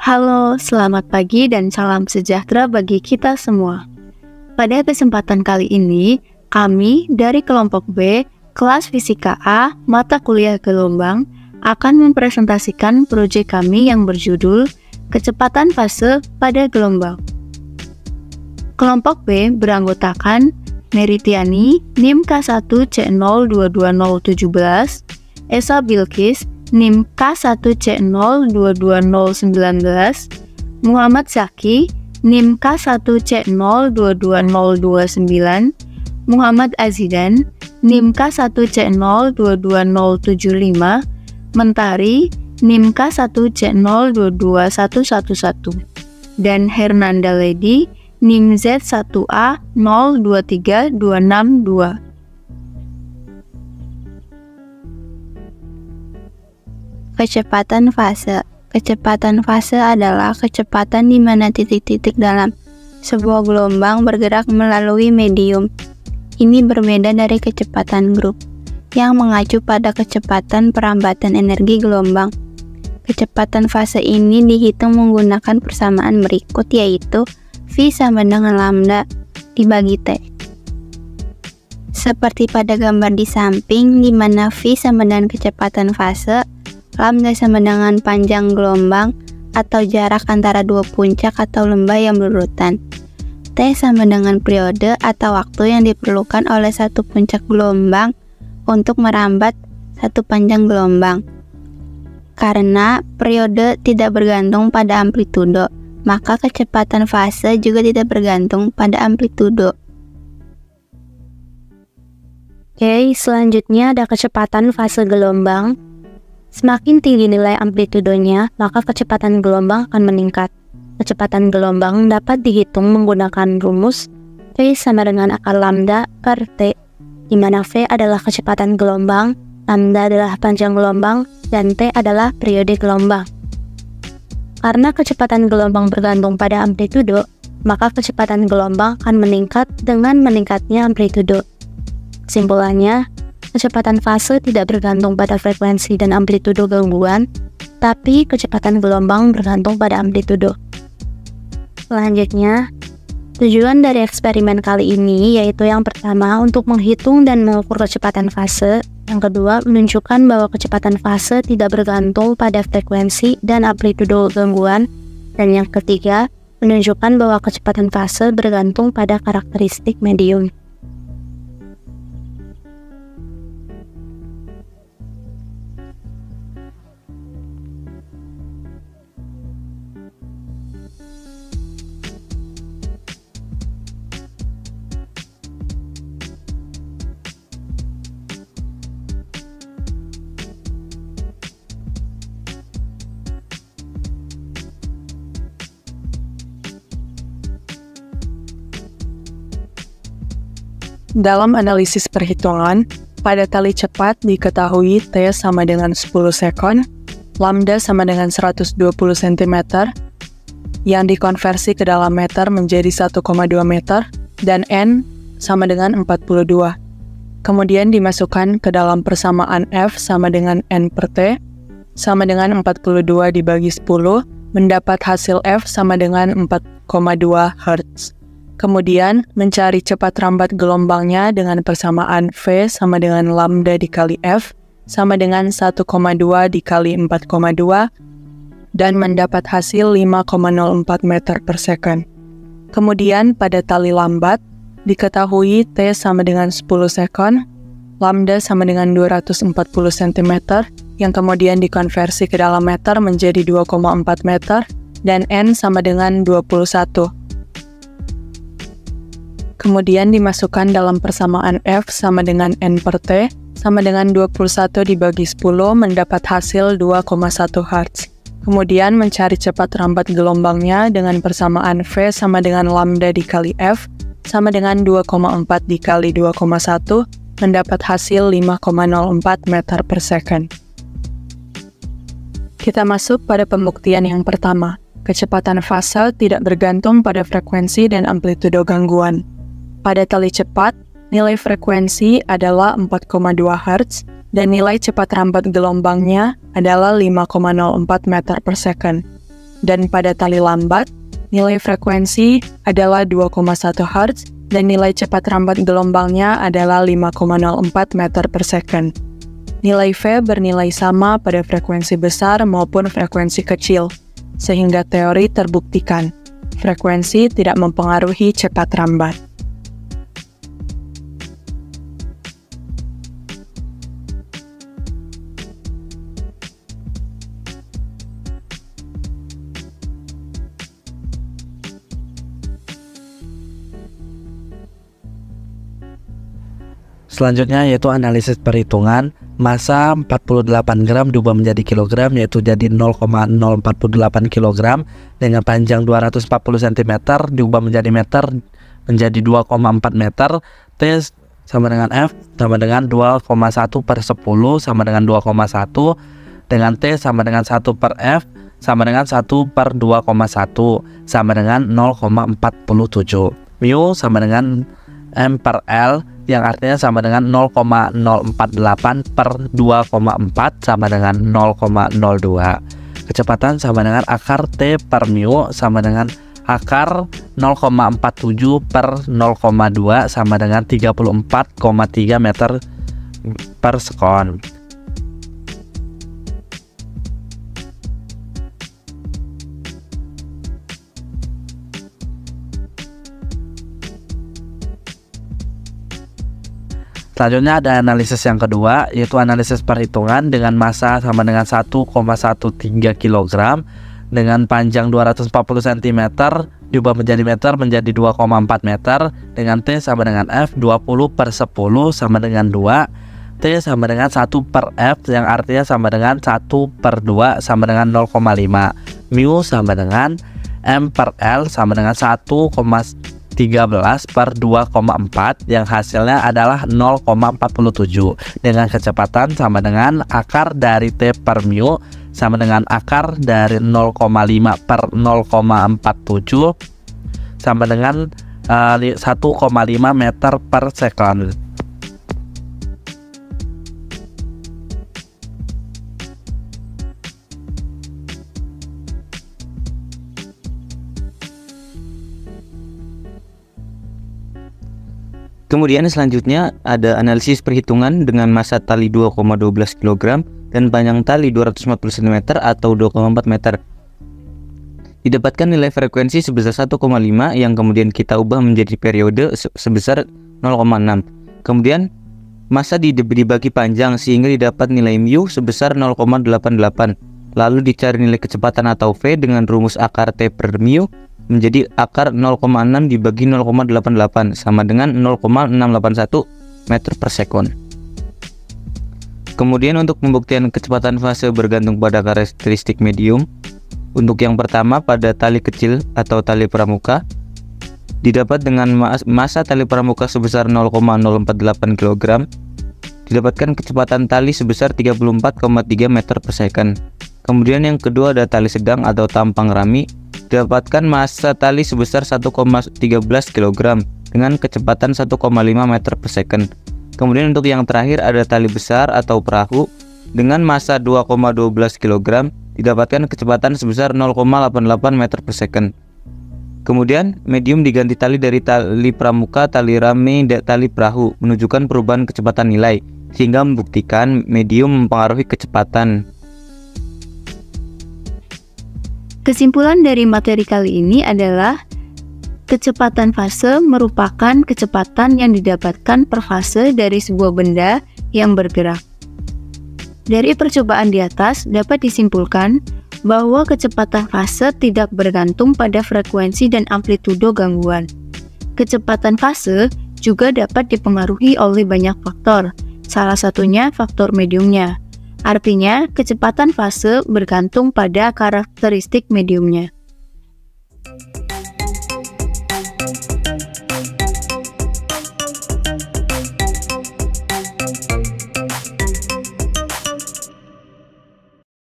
Halo, selamat pagi dan salam sejahtera bagi kita semua. Pada kesempatan kali ini, kami dari kelompok B, kelas Fisika A, mata kuliah gelombang, akan mempresentasikan proyek kami yang berjudul Kecepatan Fase pada Gelombang. Kelompok B beranggotakan Meritiani, NIM K1C022017, Esa Bilkis, NIM K1C022019, Muhammad Zaki, NIM K1C022029, Muhammad Azidan, NIM K1C022075, Mentari, NIM K1C022111, dan Hernanda Lady, NIM Z1A023262. Kecepatan fase. Kecepatan fase adalah kecepatan di mana titik-titik dalam sebuah gelombang bergerak melalui medium. Ini berbeda dari kecepatan grup, yang mengacu pada kecepatan perambatan energi gelombang. Kecepatan fase ini dihitung menggunakan persamaan berikut, yaitu V sama dengan lambda dibagi T. Seperti pada gambar di samping, di mana V sama dengan kecepatan fase, lambda sama dengan panjang gelombang atau jarak antara dua puncak atau lembah yang berurutan. T sama dengan periode atau waktu yang diperlukan oleh satu puncak gelombang untuk merambat satu panjang gelombang. Karena periode tidak bergantung pada amplitudo, maka kecepatan fase juga tidak bergantung pada amplitudo. Oke, selanjutnya ada kecepatan fase gelombang. Semakin tinggi nilai amplitudonya, maka kecepatan gelombang akan meningkat. Kecepatan gelombang dapat dihitung menggunakan rumus V sama dengan akar lambda per T, di mana V adalah kecepatan gelombang, lambda adalah panjang gelombang, dan T adalah periode gelombang. Karena kecepatan gelombang bergantung pada amplitudo, maka kecepatan gelombang akan meningkat dengan meningkatnya amplitudo. Kesimpulannya, kecepatan fase tidak bergantung pada frekuensi dan amplitudo gangguan, tapi kecepatan gelombang bergantung pada amplitudo. Selanjutnya, tujuan dari eksperimen kali ini yaitu yang pertama untuk menghitung dan mengukur kecepatan fase, yang kedua menunjukkan bahwa kecepatan fase tidak bergantung pada frekuensi dan amplitudo gangguan, dan yang ketiga menunjukkan bahwa kecepatan fase bergantung pada karakteristik medium. Dalam analisis perhitungan, pada tali cepat diketahui T sama dengan 10 sekon, lambda sama dengan 120 cm, yang dikonversi ke dalam meter menjadi 1,2 meter, dan N sama dengan 42. Kemudian dimasukkan ke dalam persamaan F sama dengan N per T, sama dengan 42 dibagi 10, mendapat hasil F sama dengan 4,2 Hz. Kemudian, mencari cepat rambat gelombangnya dengan persamaan V sama dengan lambda dikali F sama dengan 1,2 dikali 4,2 dan mendapat hasil 5,04 meter per second. Kemudian, pada tali lambat, diketahui T sama dengan 10 sekon, lambda sama dengan 240 cm, yang kemudian dikonversi ke dalam meter menjadi 2,4 meter, dan N sama dengan 21. Kemudian dimasukkan dalam persamaan F sama dengan N per T, sama dengan 21 dibagi 10 mendapat hasil 2,1 Hz. Kemudian mencari cepat rambat gelombangnya dengan persamaan V sama dengan lambda dikali F, sama dengan 2,4 dikali 2,1, mendapat hasil 5,04 meter per second. Kita masuk pada pembuktian yang pertama. Kecepatan fase tidak bergantung pada frekuensi dan amplitudo gangguan. Pada tali cepat, nilai frekuensi adalah 4,2 Hz dan nilai cepat rambat gelombangnya adalah 5,04 meter per second. Dan pada tali lambat, nilai frekuensi adalah 2,1 Hz dan nilai cepat rambat gelombangnya adalah 5,04 meter per second. Nilai V bernilai sama pada frekuensi besar maupun frekuensi kecil, sehingga teori terbuktikan, frekuensi tidak mempengaruhi cepat rambat. Selanjutnya yaitu analisis perhitungan. Massa 48 gram diubah menjadi kilogram, yaitu jadi 0,048 kilogram, dengan panjang 240 cm diubah menjadi meter menjadi 2,4 meter. T sama dengan F sama dengan 2,1 per 10 sama dengan 2,1, dengan T sama dengan 1 per F sama dengan 1 per 2,1 sama dengan 0,47. Mu sama dengan M per L, yang artinya sama dengan 0,048 per 2,4 sama dengan 0,02. Kecepatan sama dengan akar T per mu sama dengan akar 0,47 per 0,2 sama dengan 34,3 meter per sekon. Selanjutnya ada analisis yang kedua, yaitu analisis perhitungan dengan massa sama dengan 1,13 kg dengan panjang 240 cm diubah menjadi meter menjadi 2,4 meter, dengan T sama dengan F 20 per 10 sama dengan 2, T sama dengan 1 per F yang artinya sama dengan 1 per 2 sama dengan 0,5, mu sama dengan M per L sama dengan 1,13 per 2,4 yang hasilnya adalah 0,47, dengan kecepatan sama dengan akar dari T per mu sama dengan akar dari 0,5 per 0,47 sama dengan 1,5 meter per second. Kemudian selanjutnya ada analisis perhitungan dengan massa tali 2,12 kg dan panjang tali 240 cm atau 2,4 meter. Didapatkan nilai frekuensi sebesar 1,5 yang kemudian kita ubah menjadi periode sebesar 0,6. Kemudian massa dibagi panjang sehingga didapat nilai mu sebesar 0,88. Lalu dicari nilai kecepatan atau V dengan rumus akar T per mu menjadi akar 0,6 dibagi 0,88 sama dengan 0,681 meter per sekon. Kemudian untuk pembuktian kecepatan fase bergantung pada karakteristik medium. Untuk yang pertama pada tali kecil atau tali pramuka didapat dengan massa tali pramuka sebesar 0,048 kg, didapatkan kecepatan tali sebesar 34,3 meter per second. Kemudian yang kedua ada tali sedang atau tampang rami, didapatkan massa tali sebesar 1,13 kg dengan kecepatan 1,5 meter per second. Kemudian untuk yang terakhir ada tali besar atau perahu dengan massa 2,12 kg, didapatkan kecepatan sebesar 0,88 meter per second. Kemudian medium diganti tali dari tali pramuka, tali rame, dan tali perahu, menunjukkan perubahan kecepatan nilai sehingga membuktikan medium mempengaruhi kecepatan. Kesimpulan dari materi kali ini adalah kecepatan fase merupakan kecepatan yang didapatkan per fase dari sebuah benda yang bergerak. Dari percobaan di atas dapat disimpulkan bahwa kecepatan fase tidak bergantung pada frekuensi dan amplitudo gangguan. Kecepatan fase juga dapat dipengaruhi oleh banyak faktor, salah satunya faktor mediumnya. Artinya, kecepatan fase bergantung pada karakteristik mediumnya.